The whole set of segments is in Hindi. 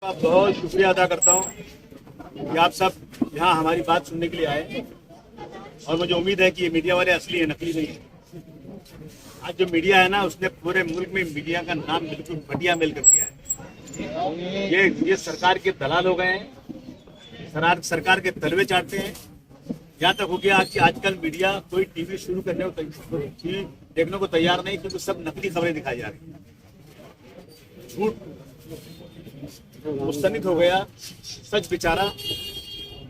का बहुत शुक्रिया अदा करता हूँ कि आप सब यहाँ हमारी बात सुनने के लिए आए और मुझे उम्मीद है कि ये मीडिया वाले असली है, नकली नहीं है। आज जो मीडिया है ना, उसने पूरे मुल्क में मीडिया का नाम बिल्कुल घटिया मेल कर दिया है। ये सरकार के दलाल हो गए हैं, सरकार के तलवे चाटते हैं। यहाँ तक हो गया कि आजकल मीडिया कोई टीवी शुरू करने को देखने को तैयार नहीं, क्योंकि सब नकली खबरें दिखाई जा रही हैं। झूठ मुस्तनिद हो गया, सच बेचारा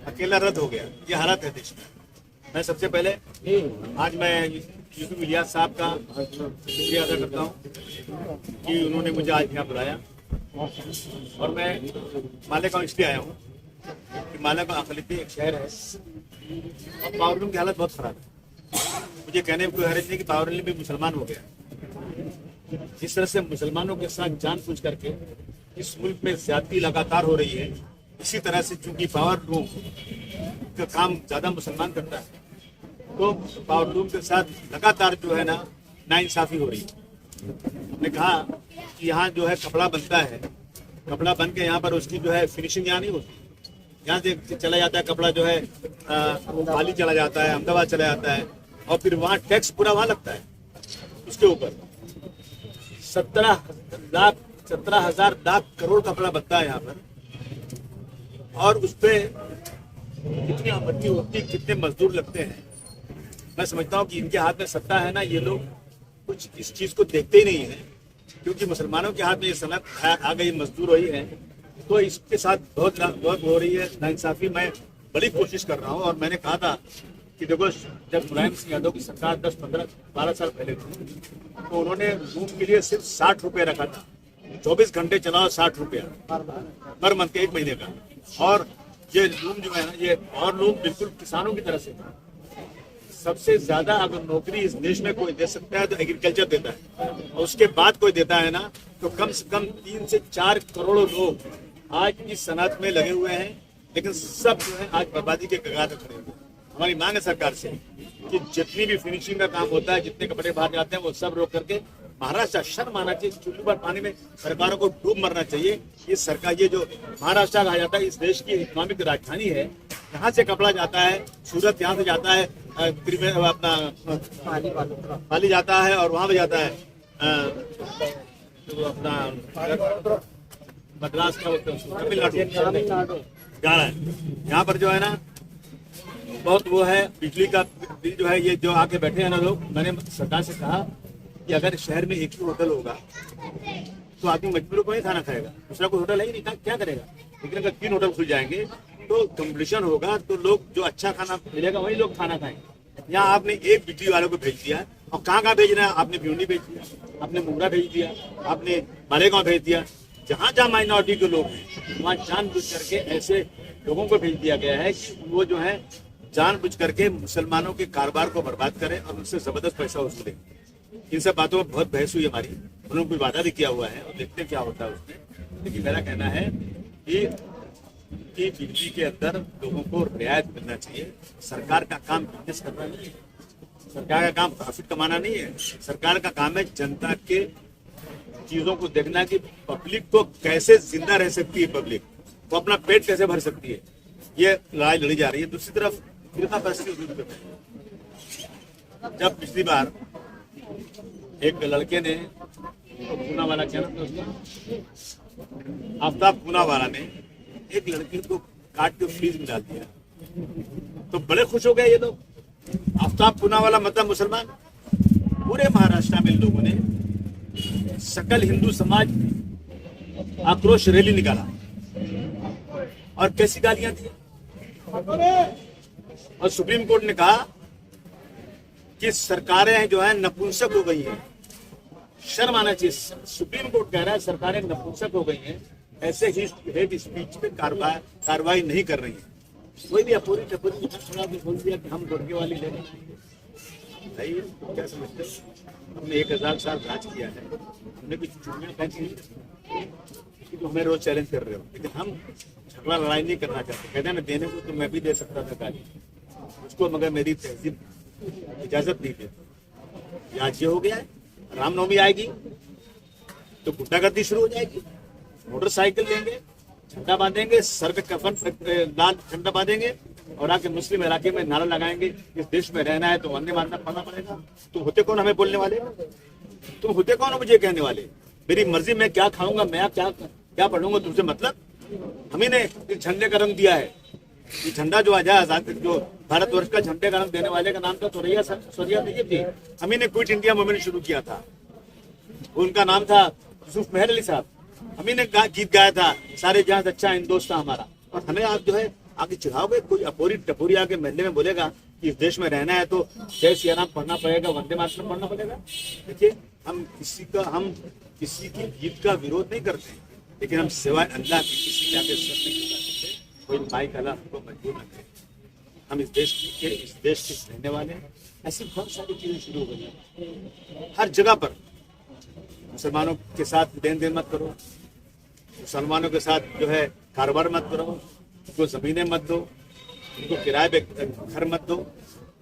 अकेला रद्द हो गया। ये हालत है देश में। मैं सबसे पहले आज मैं यूसुफ इलियास साहब का शुक्रिया अदा करता हूँ कि उन्होंने मुझे आज यहाँ बुलाया। और मैं मालेगांव इसलिए आया हूँ कि मालेगांव अकलियती एक शहर है और पावरलूम की हालत बहुत खराब है। मुझे कहने में कोई हर्ज नहीं कि पावरलूम भी मुसलमान हो गया। जिस तरह से मुसलमानों के साथ जानबूझ करके इस मुल्क में ज्यादती लगातार हो रही है, इसी तरह से चूंकि पावरलूम का काम ज्यादा मुसलमान करता है, तो पावरलूम के साथ लगातार जो है ना नाइंसाफी हो रही है। हमने कहा कि यहाँ जो है कपड़ा बनता है, कपड़ा बन के यहाँ पर उसकी जो है फिनिशिंग यहाँ नहीं होती। यहाँ से चला जाता है कपड़ा, जो है पाली चला जाता है, अहमदाबाद चला जाता है, और फिर वहाँ टैक्स पूरा वहाँ लगता है। उसके ऊपर 17,000 लाख करोड़ कपड़ा बनता है यहाँ पर, और उस पर कितनी आमदनी होती है, कितने मजदूर लगते हैं। मैं समझता हूँ कि इनके हाथ में सत्ता है ना, ये लोग कुछ इस चीज को देखते ही नहीं है, क्योंकि मुसलमानों के हाथ में ये सनत आ गई, मजदूर वही है, तो इसके साथ बहुत हो रही है नाइंसाफी। मैं बड़ी कोशिश कर रहा हूँ। और मैंने कहा था कि देखो, जब मुलायम सिंह यादव की सरकार 10, 15, 12 साल पहले थी, तो उन्होंने रूम के लिए सिर्फ 60 रुपये रखा था। 24 घंटे चलाओ, 60 रुपया पर मंथ, 1 महीने का। और ये लूम जो है ना, ये और लूम बिल्कुल किसानों की तरह से था। सबसे ज्यादा अगर नौकरी इस देश में कोई दे सकता है तो एग्रीकल्चर देता है, और उसके बाद कोई देता है ना, तो कम से कम 3 से 4 करोड़ लोग आज इस सनत में लगे हुए हैं। लेकिन सब जो है आज बर्बादी के कगार पर खड़े हुए हैं। हमारी मांग है सरकार से कि जितनी भी फिनिशिंग का काम होता है, जितने कपड़े बाहर जाते हैं, वो सब रोक करके महाराष्ट्र शर्म आना चाहिए। चुल्लू पर पानी में सरकारों को डूब मरना चाहिए। ये सरकार, ये जो महाराष्ट्र कहा जाता है, इस देश की इकोनॉमिक राजधानी है। यहाँ से कपड़ा जाता है, सूरत यहाँ से जाता है, अपना पाली जाता है, और वहाँ पे जाता है तो अपना मद्रास का तमिलनाडु जा रहा है। यहाँ पर जो है ना बहुत वो है, बिजली का बिल जो है, ये जो आके बैठे हैं ना लोग, मैंने सरकार से कहा कि अगर शहर में एक ही होटल होगा तो आदमी मजबूर को नहीं खाना खाएगा, दूसरा कोई होटल है ही नहीं, क्या करेगा। लेकिन अगर 3 होटल खुल जाएंगे तो कंपटीशन होगा, तो लोग जो अच्छा खाना मिलेगा वही लोग खाना खाएंगे। यहाँ आपने एक बिजली वालों को भेज दिया, और कहाँ भेजना है, आपने भिवंडी भेज दिया, आपने मुंगरा भेज दिया, आपने मालेगांव भेज दिया। जहाँ जहाँ माइनॉरिटी के लोग हैं वहाँ जानबूझ करके ऐसे लोगों को भेज दिया गया है कि वो जो है जानबूझ करके मुसलमानों के कारोबार को बर्बाद करें और उनसे जबरदस्त पैसा वसूलें। इन सब बातों में बहुत बहस हुई हमारी, उन्होंने कोई वादा भी किया हुआ है, और देखते क्या होता है उसमें। लेकिन मेरा कहना है कि बिजली के अंदर लोगों को रियायत मिलना चाहिए। सरकार का काम बिजनेस करना नहीं है, सरकार का काम प्रॉफिट कमाना नहीं है। सरकार का काम है जनता के चीजों को देखना कि पब्लिक को कैसे जिंदा रह सकती है, पब्लिक को अपना पेट कैसे भर सकती है। ये लड़ाई लड़ी जा रही है। दूसरी तरफ फिरका पैसे की जरूरत है। जब पिछली बार एक लड़के ने, तो पूना वाला क्या नाम था उसका, आफ्ताब पूना वाला ने एक लड़की को काट के फ्रीज में डाल दिया, तो बड़े खुश हो गए ये लोग। आफ्ताब पूना वाला मतलब मुसलमान। पूरे महाराष्ट्र में लोगों ने, सकल हिंदू समाज आक्रोश रैली निकाला और कैसी गालियां दी। और सुप्रीम कोर्ट ने कहा कि सरकारें जो है नपुंसक हो गई हैं। शर्म आना चाहिए। सुप्रीम कोर्ट कह रहा है सरकारें नपुंसक हो गई हैं, ऐसे ही हेट स्पीच पे कार्रवाई नहीं कर रही है। कोई भी अपूरी टपूरी थोड़ा भी बोल दिया कि हम गुर्गे वाली ले रहे भाई, क्या समझते हो? हमने 1000 साल राज किया है, हमने कुछ चूड़ियां पहनी कि तुम हमें रोज चैलेंज कर रहे हो। लेकिन हम झगड़ा लड़ाई नहीं करना चाहते। कहते हैं ना, देने को तो मैं भी दे सकता था गाली उसको, मगर मेरी तहजीब इजाजत नहीं देती। आज ये हो गया है, रामनवमी आएगी तो गुंडागर्दी शुरू हो जाएगी। मोटरसाइकिल लेंगे, झंडा बांधेंगे, सर पे कफन लाल झंडा बांधेंगे और आके मुस्लिम इलाके में नारा लगाएंगे, इस देश में रहना है तो वंदे मातरम पढ़ना पड़ेगा। तुम होते कौन हमें बोलने वाले? तुम होते कौन हो मुझे कहने वाले? मेरी मर्जी, मैं क्या खाऊंगा, मैं क्या पढ़ूंगा, तुमसे मतलब? हम ही ने इस झंडे का रंग दिया है। ये झंडा जो आजाद जो भारतवर्ष का झंडे का रंग देने वाले का नाम था सोरिया तैयब जी। हम ही ने क्विट इंडिया मूवमेंट शुरू किया था। उनका नाम था यूसुफ मेहर अली साहब। हम ही ने गीत गाया था, सारे जहां से अच्छा हिंदुस्तान हमारा। और हमें आप जो है आगे चिढ़ाओगे? कोई अपोरी टपोरी आके महल्ले में बोलेगा कि इस देश में रहना है तो जय सिया राम पढ़ना पड़ेगा, वंदे मातरम पढ़ना पड़ेगा। देखिए, हम किसी की जीत का विरोध नहीं करते, लेकिन हम सिवाय अल्लाह की किसी के आगे सर नहीं झुका सकते। कोई माई का अल्लाह हमको मजबूर न करे। हम इस देश के रहने वाले हैं। ऐसी बहुत सारी चीजें शुरू हो गई हैं हर जगह पर। मुसलमानों के साथ लेन देन मत करो, मुसलमानों के साथ जो है कारोबार मत करो, उनको जमीनें मत दो, उनको किराए पे घर मत दो।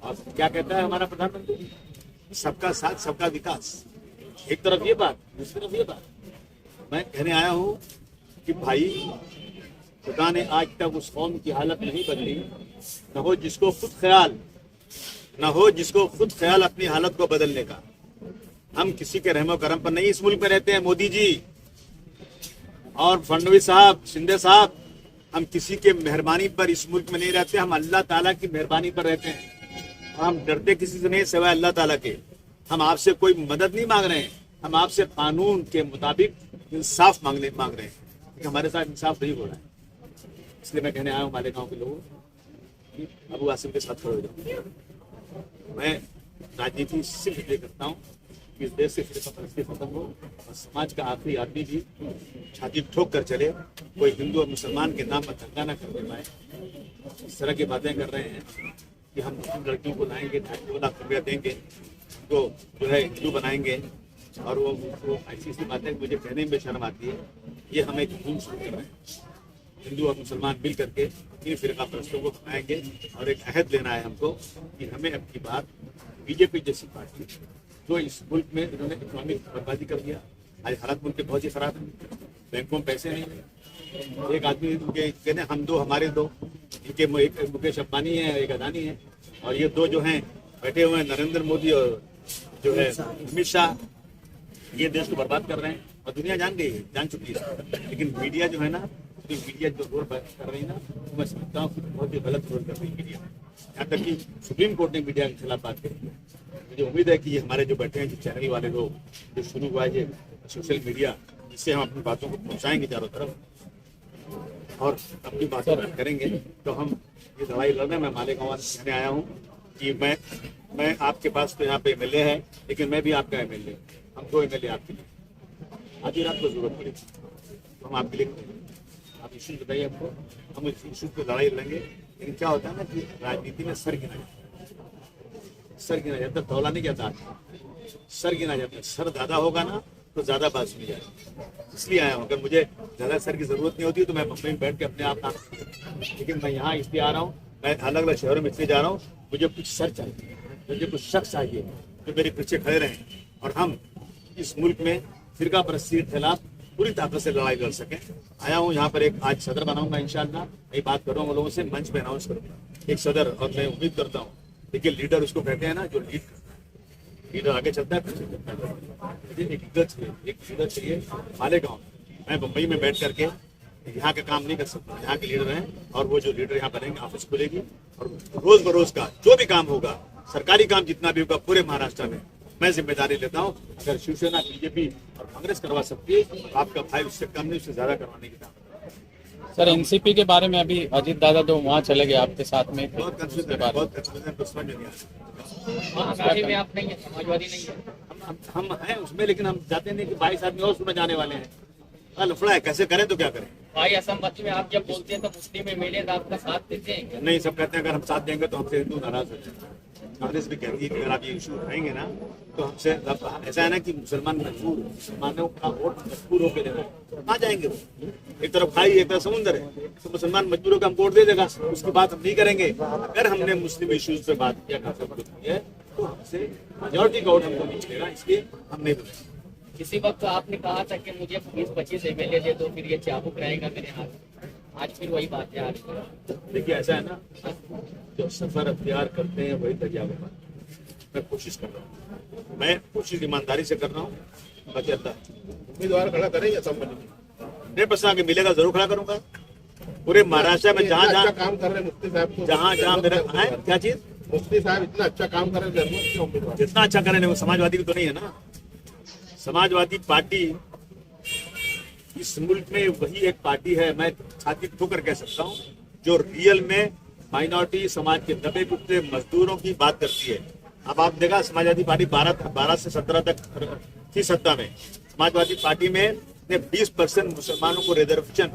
और क्या कहता है हमारा प्रधानमंत्री? सबका साथ सबका विकास। एक तरफ ये बात, दूसरी तरफ ये बात। मैं कहने आया हूं कि भाई, खुदा ने आज तक उस कौम की हालत नहीं बदली, न हो जिसको खुद ख्याल अपनी हालत को बदलने का। हम किसी के रहमो करम पर नहीं इस मुल्क में रहते हैं। मोदी जी और फडणवीस साहब, शिंदे साहब, हम किसी के मेहरबानी पर इस मुल्क में नहीं रहते। हम अल्लाह ताला की मेहरबानी पर रहते हैं। और हम डरते किसी से नहीं सिवाय अल्लाह ताला के। हम आपसे कोई मदद नहीं मांग रहे हैं, हम आपसे कानून के मुताबिक इंसाफ मांग रहे हैं, क्योंकि हमारे साथ इंसाफ नहीं हो रहा है। इसलिए मैं कहने आया हूँ मालेगांव के लोगों कि अबू आसिम के साथ खड़े हो जाओ। मैं राजनीति सिर्फ इसलिए करता हूँ कि इस देश से फिरकापरस्ती खत्म हो और समाज का आखिरी आदमी भी छाती ठोक कर चले, कोई हिंदू और मुसलमान के नाम पर दंगा न करने पाए। इस तरह की बातें कर रहे हैं कि हम मुस्लिम लड़कियों को लाएंगे, 2.5 लाख रुपया देंगे, तो जो है हिंदू बनाएंगे। और वो ऐसी बातें मुझे कहने में शर्म आती है। ये हम एक मुहिम शुरू कर रहे हैं, हिंदू और मुसलमान मिल करके इन फिरकापरस्तों को बनाएंगे। और एक अहद लेना है हमको कि हमें अब की बार बीजेपी जैसी पार्टी, जो इस मुल्क में इन्होंने इकोनॉमिक बर्बादी कर दिया, आज हालत मुल्क के बहुत ही खराब है, बैंकों में पैसे नहीं है। एक आदमी कहने हम दो हमारे दो, इनके एक मुकेश अंबानी है, एक अदानी है, और ये दो जो हैं बैठे हुए हैं नरेंद्र मोदी और जो है अमित शाह, ये देश को बर्बाद कर रहे हैं। और दुनिया जान चुकी है। लेकिन मीडिया जो है ना, मीडिया जो रोल कर रही है ना, तो मैं समझता हूँ कि बहुत ही गलत रोल कर रही है मीडिया। यहाँ तक कि सुप्रीम कोर्ट ने मीडिया के खिलाफ बात करी है। मुझे उम्मीद है कि ये हमारे जो बैठे हैं, जो चैनल वाले लोग, जो शुरू हुआ है ये सोशल मीडिया, इससे हम अपनी बातों को पहुँचाएंगे चारों तरफ और अपनी बातों करेंगे, तो हम ये लड़ाई लड़ने में मालेगांव कहने आया हूँ कि मैं आपके पास तो यहाँ पे एमएलए है, लेकिन मैं भी आपका एमएलए। हम दो एमएलए आपके लिए, आधी रात को जरूरत पड़ेगी तो हम आपके लिए, आप इशू बताइए हमको, हम इस इशू पे लड़ाई लड़ेंगे। लेकिन क्या होता है ना कि राजनीति में सर गिना जाता है, तौला नहीं जाता, सर गिना जाता है। सर ज्यादा होगा ना तो ज्यादा बात सुनी जाएगी। इसलिए आया हूँ, अगर मुझे ज्यादा सर की जरूरत नहीं होती तो मैं बम्बई में बैठ के अपने आप, लेकिन मैं यहाँ इसलिए आ रहा हूँ, मैं अलग अलग शहरों में इसलिए जा रहा हूँ, मुझे कुछ सर चाहिए, मुझे कुछ शख्स चाहिए जो मेरे पीछे खड़े रहें और हम इस मुल्क में फिरकापरस्ती के खिलाफ पूरी ताकत से लड़ाई लड़ सकें। आया हूँ यहाँ पर, एक आज सदर बनाऊंगा इंशाअल्लाह। मैं बात कर रहा हूँ लोगों से, मंच पे अनाउंस करूँगा एक सदर, और मैं उम्मीद करता हूँ, देखिए लीडर उसको कहते हैं ना, जो लीडर आगे चलता है, पीछे चलता है। एक लीडर चाहिए मालेगांव। मैं बम्बई में बैठ करके यहाँ का काम नहीं कर सकता, यहाँ के लीडर हैं, और वो जो लीडर यहाँ बनेंगे, ऑफिस खुलेगी और रोज बरोज का जो भी काम होगा, सरकारी काम जितना भी होगा पूरे महाराष्ट्र में, मैं जिम्मेदारी लेता हूँ। अगर शिवसेना, बीजेपी और कांग्रेस करवा सकती है तो आपका भाई उससे कम नहीं, उससे ज्यादा करवाने की काम। सर, एनसीपी के बारे में अभी अजीत दादा तो वहाँ चले गए आपके साथ में, बहुत कंफ्यूजन है, बहुत कंफ्यूजन, कुछ समझ नहीं आ समाजवादी में आप नहीं है, समाजवादी नहीं है। हम हैं उसमें, लेकिन हम चाहते नहीं कि 22 आदमी और उसमें जाने वाले हैं। लफड़ा है, कैसे करें तो क्या करें। भाई असम में आप जब बोलते हैं तो मुस्लिम एमएलए आपका साथ देते हैं क्या? नहीं, सब कहते हैं अगर हम साथ देंगे तो हमसे हिंदू नाराज हो जाएंगे। कांग्रेस भी कहती है कि अगर आप ये इशू उठाएंगे ना तो हमसे, ऐसा है ना कि मुसलमानों का वोट मजबूर होकर देना, कहाँ जाएंगे वो? एक तरफ खाई, एक तरफ समुद्र है, तो मुसलमान मजबूर होकर हम वोट दे देगा, उसकी बात हम नहीं करेंगे। अगर हमने मुस्लिम इश्यूज पे बात किया, तो हमसे मेजोरिटी का वोट हमको नहीं मिलेगा, इसलिए हम नहीं बोलेंगे। किसी वक्त आपने कहा था कि मुझे 20-25 एमएलए दे दो, फिर ये चाबुक रहेगा मेरे हाथ। आज फिर वही बात है आज। देखिए ऐसा है ना, जो सफर अख्तियार करते हैं वही दरियावे पार। मैं कोशिश कर रहा हूँ, मैं कोशिश ईमानदारी से कर रहा हूँ, बाकी अल्लाह उम्मीदवार खड़ा करेंगे असेंबली में। 100% आगे मिलेगा, जरूर खड़ा करूंगा। पूरे महाराष्ट्र में जहाँ इतना अच्छा जहाँ काम कर रहे हैं मुफ्ती साहब को, जहाँ मेरा है क्या चीज, मुफ्ती साहब इतना अच्छा काम कर रहे हैं, जरूरत क्यों उम्मीदवार? जितना अच्छा करें वो समाजवादी भी तो नहीं है ना। समाजवादी पार्टी इस मुल्क में वही एक पार्टी है, मैं छाती ठोकर कह सकता हूँ, जो रियल में माइनॉरिटी समाज के दबे कुचले मजदूरों की बात करती है। अब आप देखा समाजवादी पार्टी 12 से 17 तक थी सत्ता में। समाजवादी पार्टी में 20% मुसलमानों को रिजर्वेशन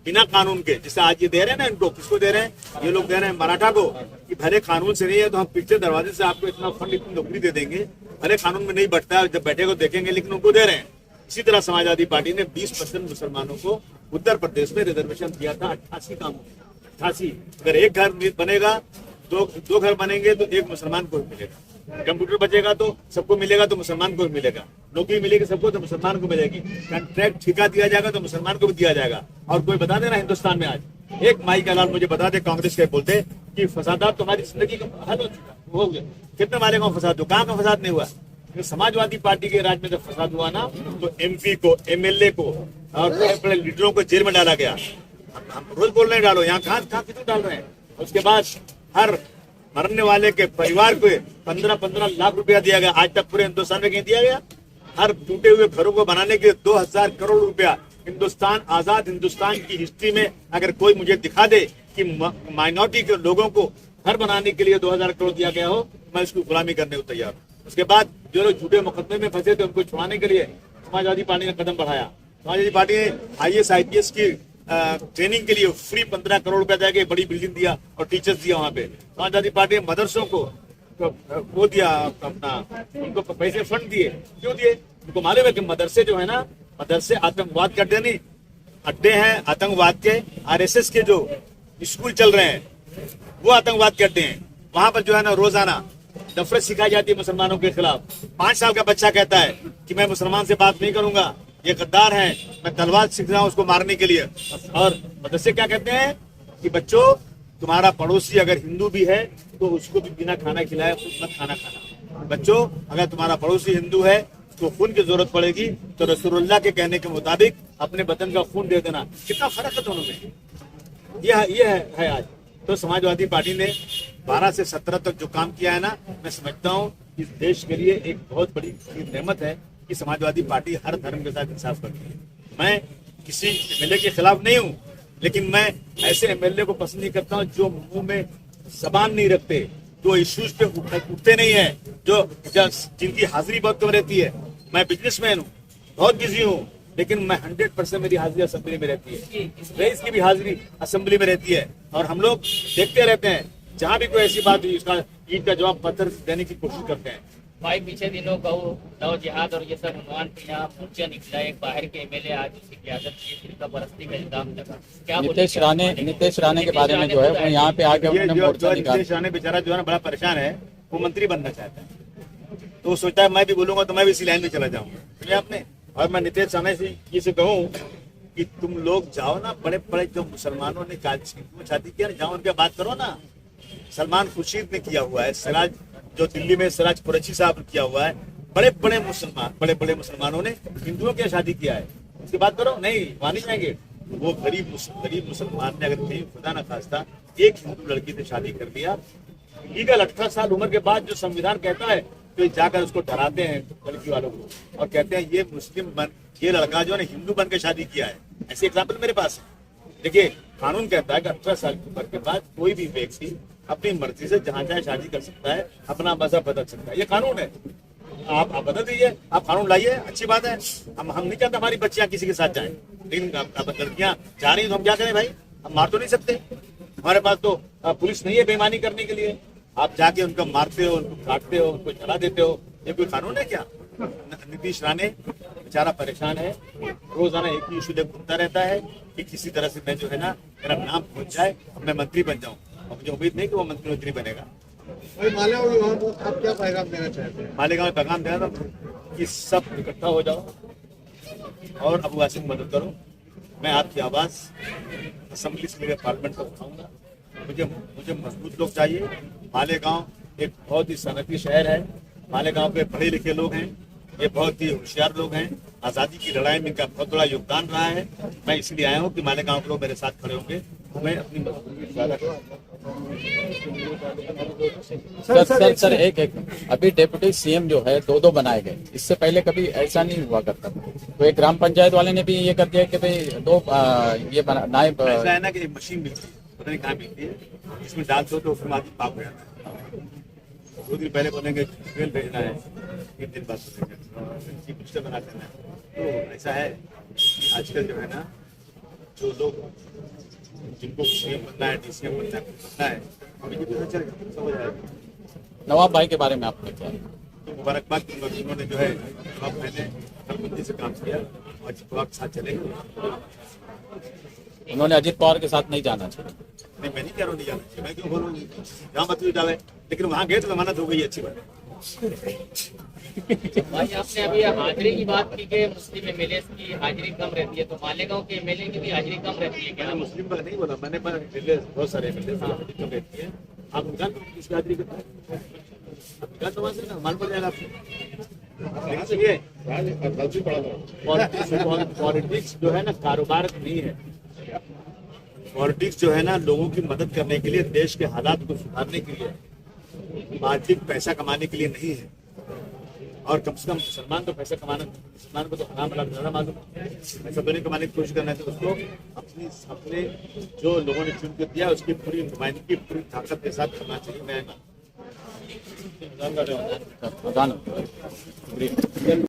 बिना कानून के, जिसे आज ये दे रहे हैं ना, इनको किसको दे रहे हैं, ये लोग दे रहे हैं मराठा को, कि भले कानून से नहीं है तो हम पिछले दरवाजे से आपको इतना फंड, इतनी नौकरी दे देंगे, भले कानून में नहीं बैठता है, जब बैठेगा देखेंगे, लेकिन उनको दे रहे हैं। इसी तरह समाजवादी पार्टी ने 20% मुसलमानों को उत्तर प्रदेश में रिजर्वेशन दिया था 88 का 88। अगर एक घर बनेगा, दो घर बनेंगे तो एक मुसलमान को मिलेगा, कंप्यूटर बचेगा तो सबको मिलेगा, तो मुसलमान को भी मिलेगा, नौकरी मिलेगी सबको तो मुसलमान को मिलेगी, कॉन्ट्रैक्ट ठेका दिया जाएगा तो मुसलमान को भी दिया जाएगा। और कोई बता देना हिंदुस्तान में आज एक माई का लाल मुझे बता दे, कांग्रेस के बोलते कि फसादात तो हमारी जिंदगी का हल हो चुका, हो गया, कितने मारे गाँव फसाद हो, कहाँ का फसाद नहीं हुआ। समाजवादी पार्टी के राज में जब फसाद हुआ ना, तो एमपी को, एमएलए को और बड़े बड़े लीडरों को जेल में डाला गया। हम रोज बोल रहे हैं डालो, यहाँ कहाँ कितने डाल रहे हैं। उसके बाद हर मरने वाले के परिवार को 15-15 लाख रुपया दिया गया, आज तक पूरे हिंदुस्तान में कहीं दिया गया। हर टूटे हुए घरों को बनाने के 2000 करोड़ रुपया हिंदुस्तान, आजाद हिंदुस्तान की हिस्ट्री में अगर कोई मुझे दिखा दे कि माइनॉरिटी के लोगों को घर बनाने के लिए 2000 करोड़ दिया गया हो, मैं इसकी गुलामी करने को तैयार हूँ। उसके बाद जो लोग झूठे मुकदमे में फंसे थे उनको छुड़ाने के लिए समाजवादी पार्टी ने कदम बढ़ाया। समाजवादी पार्टी ने IAS IPS की ट्रेनिंग के लिए फ्री 15 करोड़ रुपया देके बड़ी बिल्डिंग दिया और टीचर्स दिया वहां पे। समाजवादी पार्टी ने मदरसों को वो दिया, अपना उनको पैसे फंड दिए। क्यों दिए? उनको मालूम है कि मदरसे जो है ना, मदरसे आतंकवाद के अड्डे नहीं, अड्डे हैं आतंकवाद के। RSS के जो स्कूल चल रहे हैं वो आतंकवाद के अड्डे हैं। वहां पर जो है ना रोजाना नफरत सिखाई जाती है मुसलमानों के खिलाफ। 5 साल का बच्चा कहता है कि मैं मुसलमान से बात नहीं करूंगा, ये गद्दार है, मैं तलवार सीख रहा हूं उसको मारने के लिए। और मदरसे क्या कहते हैं कि बच्चों, तुम्हारा पड़ोसी अगर हिंदू भी है तो उसको भी बिना खाना खिलाए खुद मत खाना खाना। बच्चों, अगर तुम्हारा पड़ोसी हिंदू है तो खून की जरूरत पड़ेगी तो रसूलुल्लाह के कहने के मुताबिक अपने वतन का खून दे देना। कितना फर्क है दोनों में, ये है आज। तो समाजवादी पार्टी ने 12 से 17 तक जो काम किया है ना, मैं समझता हूँ इस देश के लिए एक बहुत बड़ी नेमत है कि समाजवादी पार्टी हर धर्म के साथ इंसाफ करती है। मैं किसी MLA के खिलाफ नहीं हूँ, लेकिन मैं ऐसे MLA को पसंद नहीं करता हूँ जो मुंह में जबान नहीं रखते, जो इश्यूज पे उठते नहीं है, जो जिनकी हाजिरी बहुत कम रहती है। मैं बिजनेसमैन हूँ, बहुत बिजी हूँ, लेकिन मैं 100% मेरी हाजिरी असेंबली में रहती है। रईस की भी हाजिरी असेंबली में रहती है। और हम लोग देखते रहते हैं, जहाँ भी कोई ऐसी बात हुई उसका ईद का जवाब पत्थर देने की कोशिश करते हैं। भाई पीछे दिनों गौ जिहाद और ये सब उन्वान पे यहाँ मोर्चा निकला, एक बाहर के MLA आज उसकी क्यादत की, फिर बरसती का इल्जाम लगा। क्या नीतीश राणे के बारे में जो है वो यहाँ पे आके उन्होंने मोर्चा निकाला। नीतीश राणे बेचारा जो है ना बड़ा परेशान है, वो मंत्री बनना चाहता है, तो वो सोचता है मैं भी बोलूंगा तो मैं भी इसी लाइन में चला जाऊंगा आपने। और मैं नीतीश राणे से कहूँ कि तुम लोग जाओ ना, बड़े बड़े जो मुसलमानों ने शादी किया, जाओ उनके बात करो ना। सलमान खुर्शीद ने किया हुआ है, सिराज जो दिल्ली में सिराज कुरैशी साहब ने किया हुआ है, बड़े बड़े मुसलमानों ने हिंदुओं की शादी किया है, उसकी बात करो। नहीं, वहां नहीं जाएंगे। वो गरीब मुसलमान ने अगर कहीं खुदा न खास्ता एक हिंदू लड़की से शादी कर लिया, लीगल 18 साल उम्र के बाद जो संविधान कहता है, तो जाकर उसको डराते हैं लड़की वालों को और कहते हैं ये लड़का जो है हिंदू बन के शादी किया है। ऐसे एग्जाम्पल मेरे पास है। देखिए, कानून कहता है कि 18 साल की उम्र के बाद कोई भी व्यक्ति अपनी मर्जी से जहां चाहे शादी कर सकता है, अपना मजहब बदल सकता है, ये कानून है। आप बदल दीजिए, आप कानून लाइए, अच्छी बात है। हम नहीं चाहते हमारी बच्चियां किसी के साथ जाएं, लेकिन लड़कियां जा रही हैं तो हम क्या करें भाई? हम मार तो नहीं सकते, हमारे पास तो पुलिस नहीं है बेईमानी करने के लिए। आप जाके उनको मारते हो, उनको काटते हो, उनको जला देते हो, ये कोई कानून है क्या? नीतीश राणे बेचारा परेशान है, रोजाना एक ही इशू लेकर घूमता रहता है कि किसी तरह से मैं जो है ना, मेरा नाम पहुंच जाए और मैं मंत्री बन जाऊं। और मुझे उम्मीद नहीं कि वो मंत्री बनेगा। मालेगांव आप क्या पैगाम देना चाहते हैं? मालेगांव में पैगाम देना था कि सब इकट्ठा हो जाओ और अबू आसिम की मदद करो। मैं आपकी आवाज असेंबली से लेकर पार्लियामेंट तक उठाऊंगा। मुझे मजबूत लोग चाहिए। मालेगांव एक बहुत ही सनती शहर है। मालेगांव के पढ़े लिखे लोग हैं, ये बहुत ही होशियार लोग हैं। आज़ादी की लड़ाई में इनका बहुत बड़ा योगदान रहा है। मैं इसलिए आया हूँ कि मालेगांव के लोग मेरे साथ खड़े होंगे, मैं अपनी मजबूती का वादा करूंगा। सर एक अभी डिप्टी सीएम जो है दो बनाए गए, इससे पहले कभी ऐसा नहीं हुआ करता। तो एक ग्राम पंचायत वाले ने भी ये कर दिया कि भाई दो ये नायब। ऐसा है ना कि एक मशीन मिलती है, पता नहीं कहाँ मिलती है, इसमें डाल दो तो उसमें आदमी पाप हो जाता है। 2 दिन पहले बोलेंगे मेल भेजना है, 3 दिन बाद बोलेंगे चीफ मिनिस्टर बना देना है। तो ऐसा है आजकल जो है ना, जो लोग जिनको सीएम बनना है, डीसीएम बनना है, अभी भी पता चलेगा, सब हो जाएगा। नवाब भाई के बारे में आपने क्या? तो मुबारकबाद दूंगा कि उन्होंने जो है अब मैंने कलबंदी से काम किया और अजित पवार के साथ चलेंगे। उन्होंने अजित पवार के साथ नहीं जाना चाहिए। नहीं, मैं नहीं कह रहा हूँ नहीं जाना चाहिए, मैं क्यों बोलूँ, जहाँ मत डाले, लेकिन वहाँ गए तो जमानत हो गई, अच्छी बात है। भाई आपने अभी हाजिरी की बात की कि मुस्लिम एमएलए की हाजिरी कम रहती है, तो मालेगांव के एमएलए की भी हाजिरी कम रहती है क्या? मैंने मुस्लिम का नहीं बोला, मैंने बहुत सारे एमएलए कम रहती है। आप निकाल दो किसकी हाजिरी कितना है, आप निकाल दो वहाँ से ना, मालूम पड़ जाएगा आपको। लेकिन सुनिए, पॉलिटिक्स जो है ना कारोबार नहीं है। पॉलिटिक्स जो है ना लोगों की मदद करने के लिए, देश के हालात को सुधारने के लिए, आर्थिक पैसा कमाने के लिए नहीं है। और कम से कम मुसलमान तो पैसा कमाना, मुसलमान को तो हराम हलाल ज्यादा मालूम है। पैसा तो नहीं कमाने की कोशिश करना है, तो उसको अपने जो लोगों ने चुन के दिया उसकी पूरी नुमाइंदगी पूरी ताकत के साथ करना चाहिए। मैं